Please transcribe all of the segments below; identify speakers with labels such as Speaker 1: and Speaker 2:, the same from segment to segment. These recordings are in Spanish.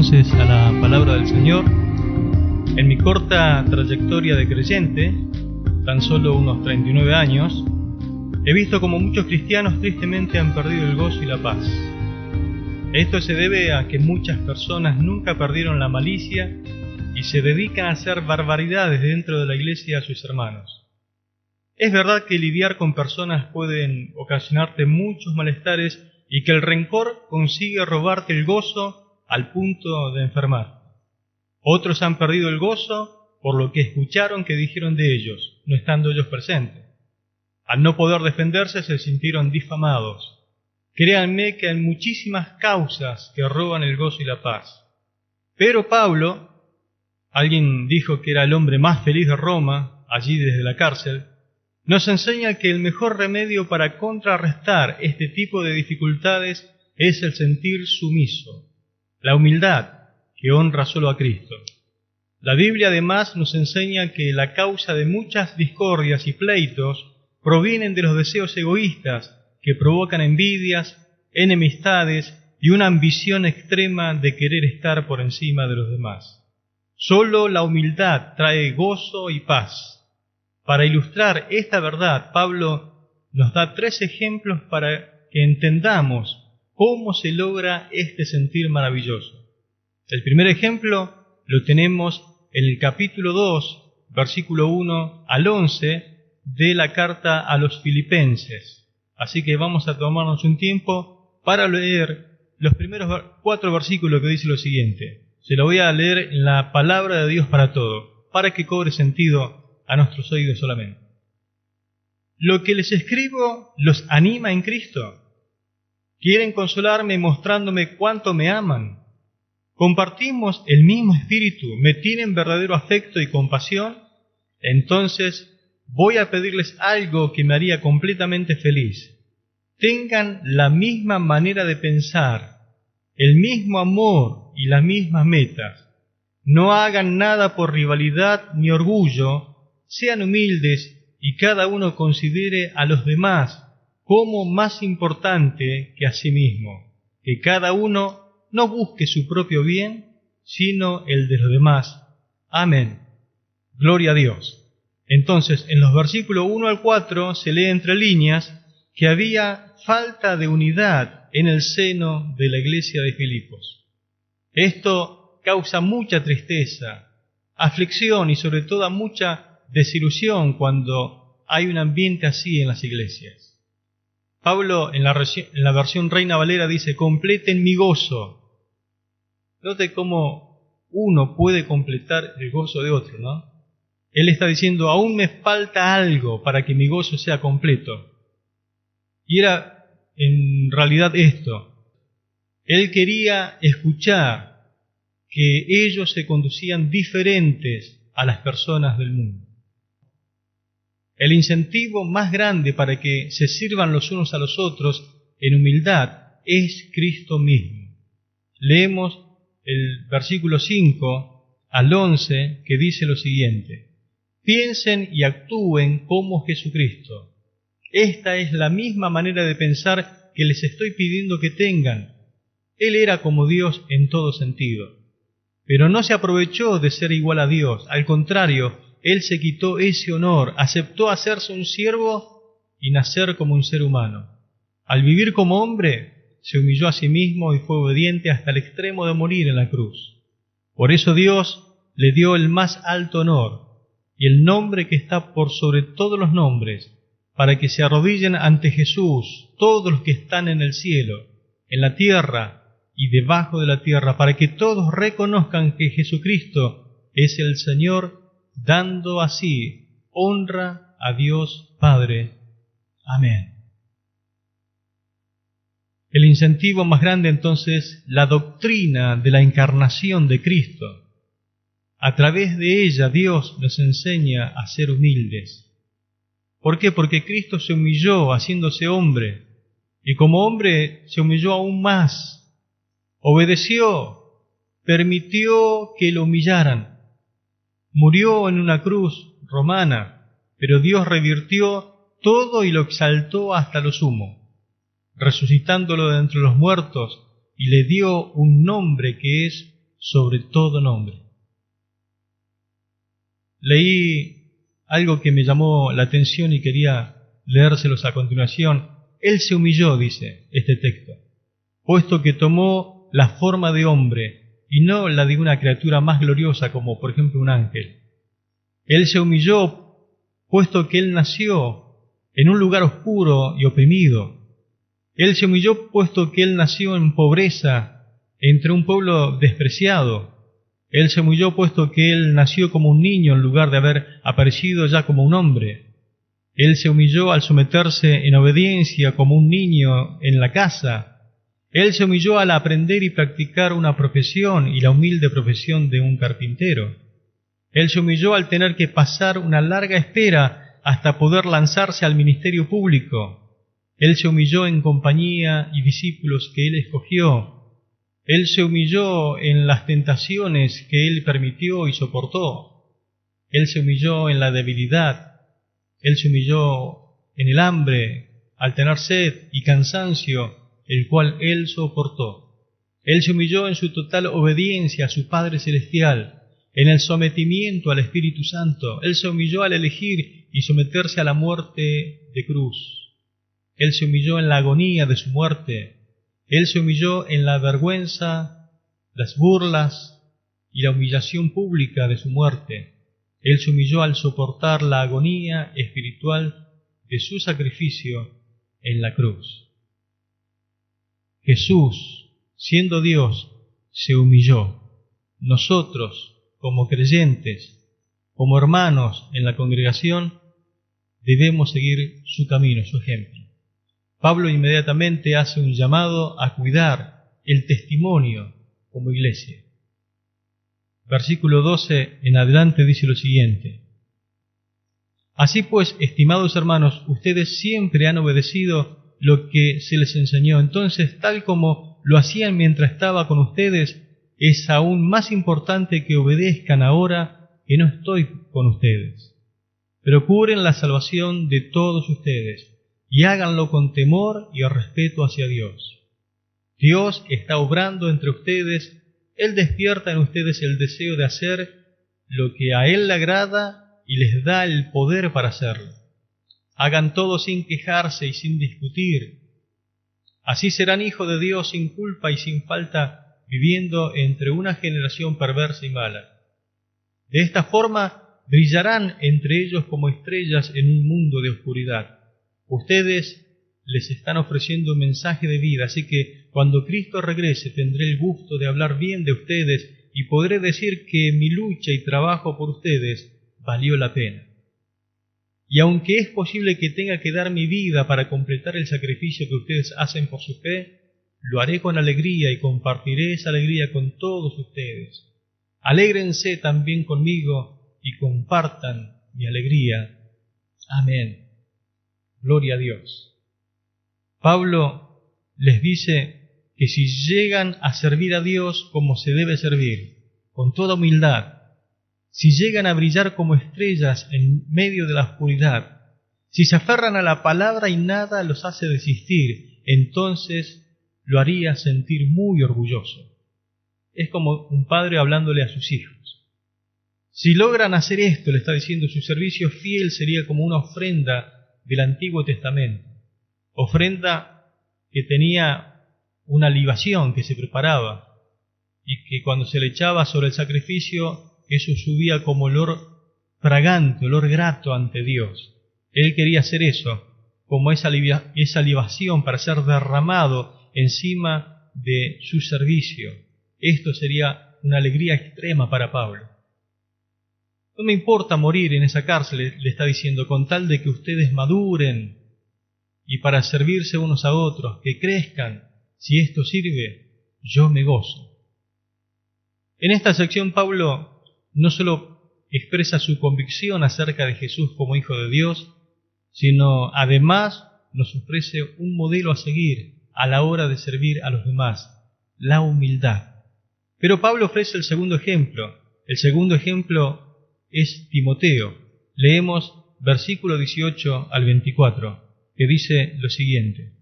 Speaker 1: entonces a la palabra del Señor. En mi corta trayectoria de creyente, tan solo unos 39 años, he visto como muchos cristianos tristemente han perdido el gozo y la paz. Esto se debe a que muchas personas nunca perdieron la malicia y se dedican a hacer barbaridades dentro de la iglesia a sus hermanos. Es verdad que lidiar con personas pueden ocasionarte muchos malestares y que el rencor consigue robarte el gozo al punto de enfermar. Otros han perdido el gozo por lo que escucharon que dijeron de ellos, no estando ellos presentes. Al no poder defenderse se sintieron difamados. Créanme que hay muchísimas causas que roban el gozo y la paz. Pero Pablo, alguien dijo que era el hombre más feliz de Roma, allí desde la cárcel, nos enseña que el mejor remedio para contrarrestar este tipo de dificultades es el sentir sumiso, la humildad que honra solo a Cristo. La Biblia además nos enseña que la causa de muchas discordias y pleitos provienen de los deseos egoístas que provocan envidias, enemistades y una ambición extrema de querer estar por encima de los demás. Solo la humildad trae gozo y paz. Para ilustrar esta verdad, Pablo nos da 3 ejemplos para que entendamos cómo se logra este sentir maravilloso. El primer ejemplo lo tenemos en el capítulo 2, versículo 1 al 11 de la carta a los Filipenses. Así que vamos a tomarnos un tiempo para leer los primeros 4 versículos que dice lo siguiente. Se lo voy a leer en la palabra de Dios para todo, para que cobre sentido a nuestros oídos solamente. Lo que les escribo los anima en Cristo. Quieren consolarme mostrándome cuánto me aman. ¿Compartimos el mismo espíritu? ¿Me tienen verdadero afecto y compasión? Entonces voy a pedirles algo que me haría completamente feliz. Tengan la misma manera de pensar, el mismo amor y las mismas metas. No hagan nada por rivalidad ni orgullo, sean humildes y cada uno considere a los demás como más importante que a sí mismo. Que cada uno no busque su propio bien, sino el de los demás. Amén. Gloria a Dios. Entonces, en los versículos 1 al 4 se lee entre líneas que había falta de unidad en el seno de la iglesia de Filipos. Esto causa mucha tristeza, aflicción y sobre todo mucha desilusión cuando hay un ambiente así en las iglesias. Pablo en la versión Reina Valera dice, completen mi gozo. Note cómo uno puede completar el gozo de otro, ¿no? Él está diciendo, aún me falta algo para que mi gozo sea completo. Y era en realidad esto. Él quería escuchar que ellos se conducían diferentes a las personas del mundo. El incentivo más grande para que se sirvan los unos a los otros en humildad es Cristo mismo. Leemos el versículo 5 al 11 que dice lo siguiente. Piensen y actúen como Jesucristo. Esta es la misma manera de pensar que les estoy pidiendo que tengan. Él era como Dios en todo sentido, pero no se aprovechó de ser igual a Dios. Al contrario, Él se quitó ese honor, aceptó hacerse un siervo y nacer como un ser humano. Al vivir como hombre, se humilló a sí mismo y fue obediente hasta el extremo de morir en la cruz. Por eso Dios le dio el más alto honor y el nombre que está por sobre todos los nombres, para que se arrodillen ante Jesús todos los que están en el cielo, en la tierra y debajo de la tierra, para que todos reconozcan que Jesucristo es el Señor, dando así honra a Dios Padre. Amén. El incentivo más grande entonces, la doctrina de la encarnación de Cristo. A través de ella Dios nos enseña a ser humildes. ¿Por qué? Porque Cristo se humilló haciéndose hombre, y como hombre se humilló aún más. Obedeció, permitió que lo humillaran. Murió en una cruz romana, pero Dios revirtió todo y lo exaltó hasta lo sumo, resucitándolo de entre los muertos, y le dio un nombre que es sobre todo nombre. Leí algo que me llamó la atención y quería leérselos a continuación. Él se humilló, dice este texto, puesto que tomó la forma de hombre y no la de una criatura más gloriosa como por ejemplo un ángel. Él se humilló puesto que él nació en un lugar oscuro y oprimido. Él se humilló puesto que él nació en pobreza entre un pueblo despreciado. Él se humilló puesto que él nació como un niño en lugar de haber aparecido ya como un hombre. Él se humilló al someterse en obediencia como un niño en la casa. Él se humilló al aprender y practicar una profesión y la humilde profesión de un carpintero. Él se humilló al tener que pasar una larga espera hasta poder lanzarse al ministerio público. Él se humilló en compañía y discípulos que él escogió. Él se humilló en las tentaciones que él permitió y soportó. Él se humilló en la debilidad. Él se humilló en el hambre, al tener sed y cansancio, el cual él soportó. Él se humilló en su total obediencia a su Padre Celestial, en el sometimiento al Espíritu Santo. Él se humilló al elegir y someterse a la muerte de cruz. Él se humilló en la agonía de su muerte. Él se humilló en la vergüenza, las burlas y la humillación pública de su muerte. Él se humilló al soportar la agonía espiritual de su sacrificio en la cruz. Jesús, siendo Dios, se humilló. Nosotros, como creyentes, como hermanos en la congregación, debemos seguir su camino, su ejemplo. Pablo inmediatamente hace un llamado a cuidar el testimonio como iglesia. Versículo 12 en adelante dice lo siguiente: Así pues, estimados hermanos, ustedes siempre han obedecido lo que se les enseñó. Entonces, tal como lo hacían mientras estaba con ustedes, es aún más importante que obedezcan ahora que no estoy con ustedes. Procuren la salvación de todos ustedes y háganlo con temor y respeto hacia Dios. Dios está obrando entre ustedes. Él despierta en ustedes el deseo de hacer lo que a Él le agrada y les da el poder para hacerlo. Hagan todo sin quejarse y sin discutir. Así serán hijos de Dios sin culpa y sin falta, viviendo entre una generación perversa y mala. De esta forma brillarán entre ellos como estrellas en un mundo de oscuridad. Ustedes les están ofreciendo un mensaje de vida, así que cuando Cristo regrese tendré el gusto de hablar bien de ustedes y podré decir que mi lucha y trabajo por ustedes valió la pena. Y aunque es posible que tenga que dar mi vida para completar el sacrificio que ustedes hacen por su fe, lo haré con alegría y compartiré esa alegría con todos ustedes. Alégrense también conmigo y compartan mi alegría. Amén. Gloria a Dios. Pablo les dice que si llegan a servir a Dios como se debe servir, con toda humildad, si llegan a brillar como estrellas en medio de la oscuridad, si se aferran a la palabra y nada los hace desistir, entonces lo haría sentir muy orgulloso. Es como un padre hablándole a sus hijos. Si logran hacer esto, le está diciendo, su servicio fiel sería como una ofrenda del Antiguo Testamento. Ofrenda que tenía una libación que se preparaba y que cuando se le echaba sobre el sacrificio, eso subía como olor fragante, olor grato ante Dios. Él quería hacer eso, como esa libación para ser derramado encima de su servicio. Esto sería una alegría extrema para Pablo. No me importa morir en esa cárcel, le está diciendo, con tal de que ustedes maduren y para servirse unos a otros, que crezcan. Si esto sirve, yo me gozo. En esta sección Pablo no solo expresa su convicción acerca de Jesús como Hijo de Dios, sino además nos ofrece un modelo a seguir a la hora de servir a los demás, la humildad. Pero Pablo ofrece el segundo ejemplo. El segundo ejemplo es Timoteo. Leemos versículo 18 al 24, que dice lo siguiente: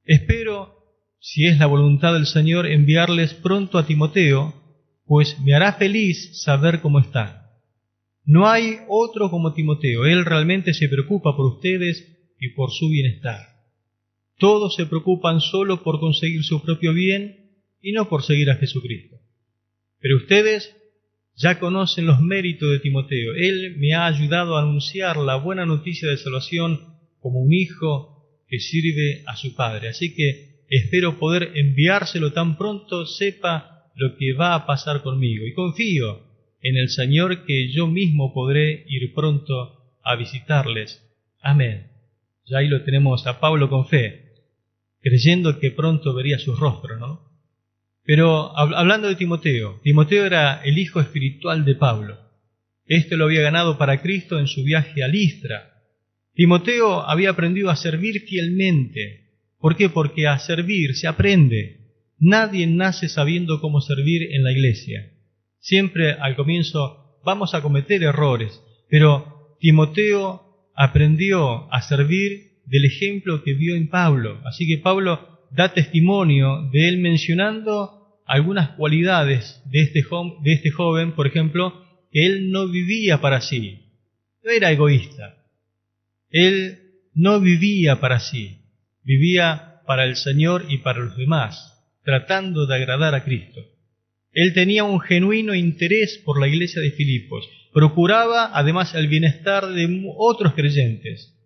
Speaker 1: Espero si es la voluntad del Señor, enviarles pronto a Timoteo, pues me hará feliz saber cómo está. No hay otro como Timoteo. Él realmente se preocupa por ustedes y por su bienestar. Todos se preocupan solo por conseguir su propio bien y no por seguir a Jesucristo. Pero ustedes ya conocen los méritos de Timoteo. Él me ha ayudado a anunciar la buena noticia de salvación como un hijo que sirve a su padre. Así que espero poder enviárselo tan pronto sepa lo que va a pasar conmigo. Y confío en el Señor que yo mismo podré ir pronto a visitarles. Amén. Ya ahí lo tenemos a Pablo con fe, creyendo que pronto vería su rostro, ¿no? Pero hablando de Timoteo, Timoteo era el hijo espiritual de Pablo. Este lo había ganado para Cristo en su viaje a Listra. Timoteo había aprendido a servir fielmente. ¿Por qué? Porque a servir se aprende. Nadie nace sabiendo cómo servir en la iglesia. Siempre al comienzo vamos a cometer errores, pero Timoteo aprendió a servir del ejemplo que vio en Pablo. Así que Pablo da testimonio de él mencionando algunas cualidades de este joven, por ejemplo, que él no vivía para sí. No era egoísta. Él no vivía para sí. Vivía para el Señor y para los demás, tratando de agradar a Cristo. Él tenía un genuino interés por la iglesia de Filipos. Procuraba además el bienestar de otros creyentes.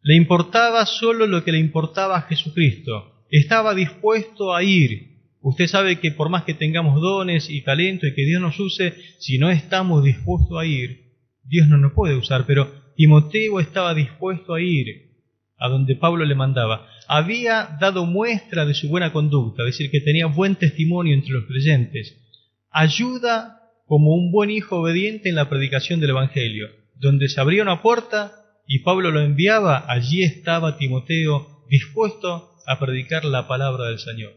Speaker 1: Le importaba solo lo que le importaba a Jesucristo. Estaba dispuesto a ir. Usted sabe que por más que tengamos dones y talento y que Dios nos use, si no estamos dispuestos a ir, Dios no nos puede usar. Pero Timoteo estaba dispuesto a ir a donde Pablo le mandaba. Había dado muestra de su buena conducta, es decir, que tenía buen testimonio entre los creyentes. Ayuda como un buen hijo obediente en la predicación del Evangelio. Donde se abría una puerta y Pablo lo enviaba, allí estaba Timoteo dispuesto a predicar la palabra del Señor.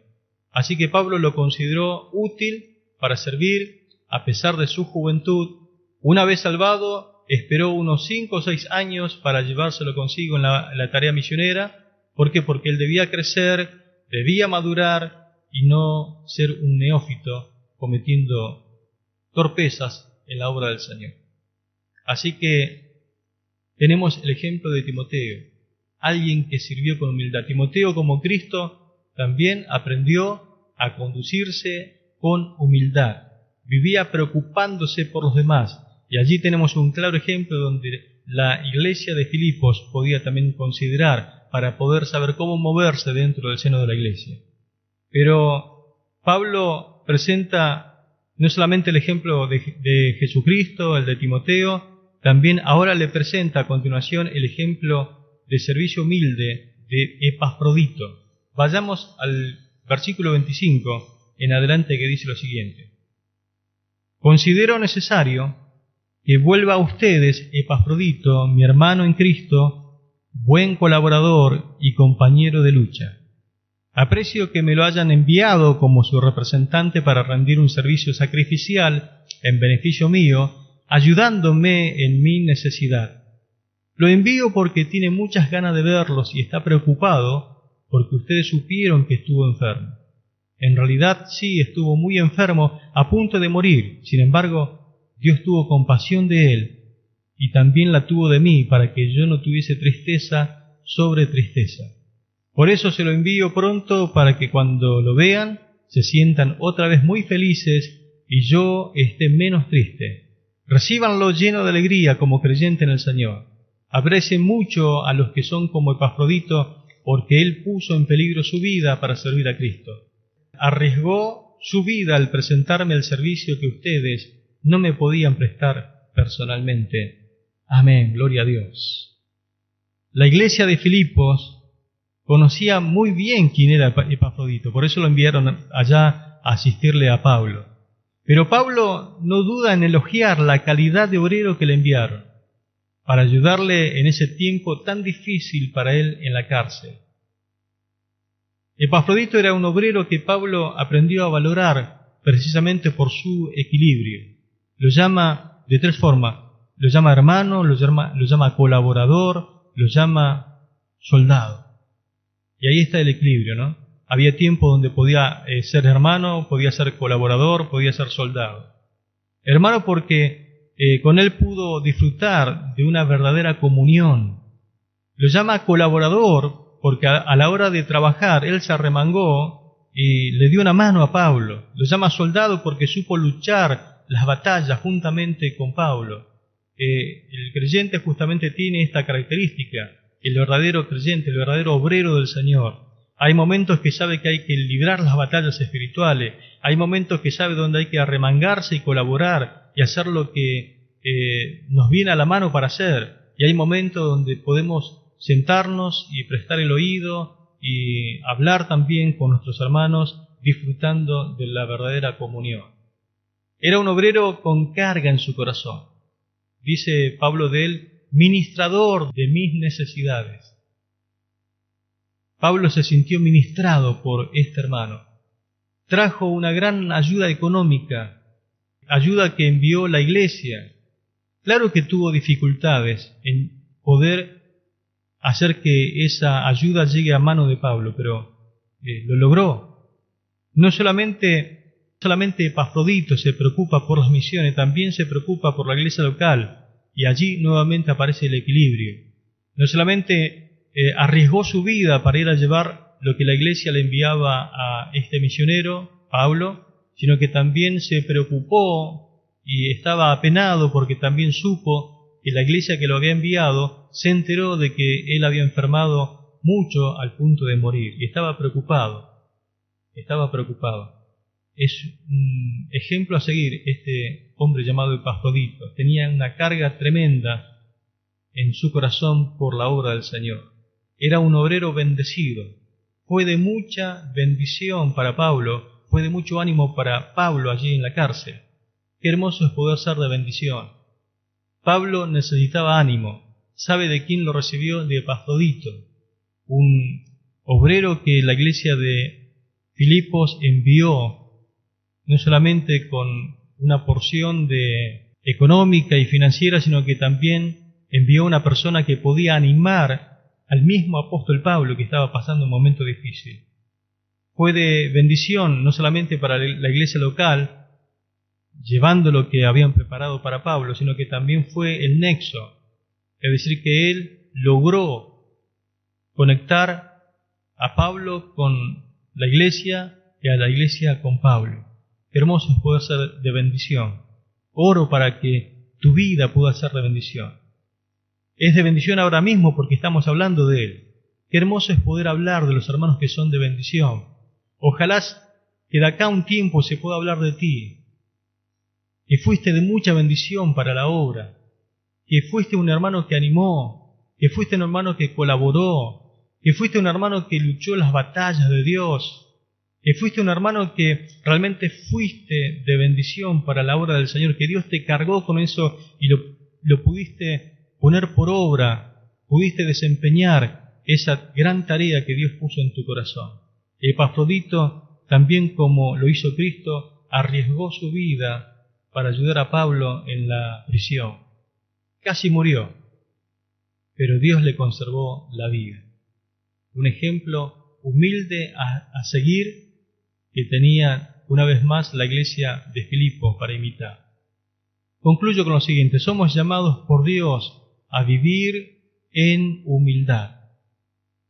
Speaker 1: Así que Pablo lo consideró útil para servir a pesar de su juventud. Una vez salvado, esperó unos 5 o 6 años para llevárselo consigo en la tarea misionera. ¿Por qué? Porque él debía crecer, debía madurar y no ser un neófito cometiendo torpezas en la obra del Señor. Así que tenemos el ejemplo de Timoteo, alguien que sirvió con humildad. Timoteo, como Cristo, también aprendió a conducirse con humildad. Vivía preocupándose por los demás. Y allí tenemos un claro ejemplo donde la iglesia de Filipos podía también considerar para poder saber cómo moverse dentro del seno de la iglesia. Pero Pablo presenta no solamente el ejemplo de Jesucristo, el de Timoteo, también ahora le presenta a continuación el ejemplo de servicio humilde de Epafrodito. Vayamos al versículo 25 en adelante, que dice lo siguiente: Considero necesario que vuelva a ustedes Epafrodito, mi hermano en Cristo, buen colaborador y compañero de lucha. Aprecio que me lo hayan enviado como su representante para rendir un servicio sacrificial en beneficio mío, ayudándome en mi necesidad. Lo envío porque tiene muchas ganas de verlos y está preocupado porque ustedes supieron que estuvo enfermo. En realidad sí estuvo muy enfermo, a punto de morir. Sin embargo, Dios tuvo compasión de él y también la tuvo de mí para que yo no tuviese tristeza sobre tristeza. Por eso se lo envío pronto para que cuando lo vean se sientan otra vez muy felices y yo esté menos triste. Recíbanlo lleno de alegría como creyente en el Señor. Aprecien mucho a los que son como Epafrodito, porque él puso en peligro su vida para servir a Cristo. Arriesgó su vida al presentarme el servicio que ustedes no me podían prestar personalmente. Amén, gloria a Dios. La iglesia de Filipos conocía muy bien quién era Epafrodito, por eso lo enviaron allá a asistirle a Pablo. Pero Pablo no duda en elogiar la calidad de obrero que le enviaron para ayudarle en ese tiempo tan difícil para él en la cárcel. Epafrodito era un obrero que Pablo aprendió a valorar precisamente por su equilibrio. Lo llama de 3 formas. Lo llama hermano, lo llama colaborador, lo llama soldado. Y ahí está el equilibrio, ¿no? Había tiempo donde podía ser hermano, podía ser colaborador, podía ser soldado. Hermano porque con él pudo disfrutar de una verdadera comunión. Lo llama colaborador porque a la hora de trabajar él se arremangó y le dio una mano a Pablo. Lo llama soldado porque supo luchar las batallas juntamente con Pablo. El creyente justamente tiene esta característica, el verdadero creyente, el verdadero obrero del Señor. Hay momentos que sabe que hay que librar las batallas espirituales, hay momentos que sabe dónde hay que arremangarse y colaborar y hacer lo que nos viene a la mano para hacer, y hay momentos donde podemos sentarnos y prestar el oído y hablar también con nuestros hermanos, disfrutando de la verdadera comunión. Era un obrero con carga en su corazón. Dice Pablo de él, ministrador de mis necesidades. Pablo se sintió ministrado por este hermano. Trajo una gran ayuda económica, ayuda que envió la iglesia. Claro que tuvo dificultades en poder hacer que esa ayuda llegue a mano de Pablo, pero lo logró. No solamente Epafrodito se preocupa por las misiones, también se preocupa por la iglesia local, y allí nuevamente aparece el equilibrio. No solamente arriesgó su vida para ir a llevar lo que la iglesia le enviaba a este misionero, Pablo, sino que también se preocupó y estaba apenado porque también supo que la iglesia que lo había enviado se enteró de que él había enfermado mucho al punto de morir, y estaba preocupado. Es un ejemplo a seguir este hombre llamado Epafrodito. Tenía una carga tremenda en su corazón por la obra del Señor. Era un obrero bendecido. Fue de mucha bendición para Pablo, fue de mucho ánimo para Pablo allí en la cárcel. Qué hermoso es poder ser de bendición. Pablo necesitaba ánimo. ¿Sabe de quién lo recibió? De Epafrodito, un obrero que la iglesia de Filipos envió, no solamente con una porción económica y financiera, sino que también envió una persona que podía animar al mismo apóstol Pablo, que estaba pasando un momento difícil. Fue de bendición no solamente para la iglesia local, llevando lo que habían preparado para Pablo, sino que también fue el nexo, es decir, que él logró conectar a Pablo con la iglesia y a la iglesia con Pablo. Qué hermoso es poder ser de bendición. Oro para que tu vida pueda ser de bendición. Es de bendición ahora mismo porque estamos hablando de él. Qué hermoso es poder hablar de los hermanos que son de bendición. Ojalá que de acá a un tiempo se pueda hablar de ti, que fuiste de mucha bendición para la obra, que fuiste un hermano que animó, que fuiste un hermano que colaboró, que fuiste un hermano que luchó las batallas de Dios, que fuiste un hermano que realmente fuiste de bendición para la obra del Señor, que Dios te cargó con eso y lo pudiste poner por obra, pudiste desempeñar esa gran tarea que Dios puso en tu corazón. Epafrodito, también como lo hizo Cristo, arriesgó su vida para ayudar a Pablo en la prisión. Casi murió, pero Dios le conservó la vida. Un ejemplo humilde a seguir que tenía una vez más la iglesia de Filipos para imitar. Concluyo con lo siguiente: somos llamados por Dios a vivir en humildad.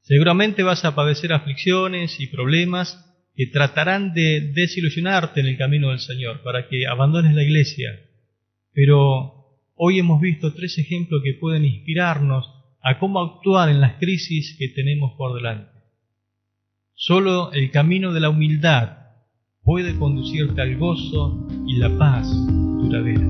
Speaker 1: Seguramente vas a padecer aflicciones y problemas que tratarán de desilusionarte en el camino del Señor para que abandones la iglesia. Pero hoy hemos visto 3 ejemplos que pueden inspirarnos a cómo actuar en las crisis que tenemos por delante. Solo el camino de la humildad puede conducirte al gozo y la paz duradera.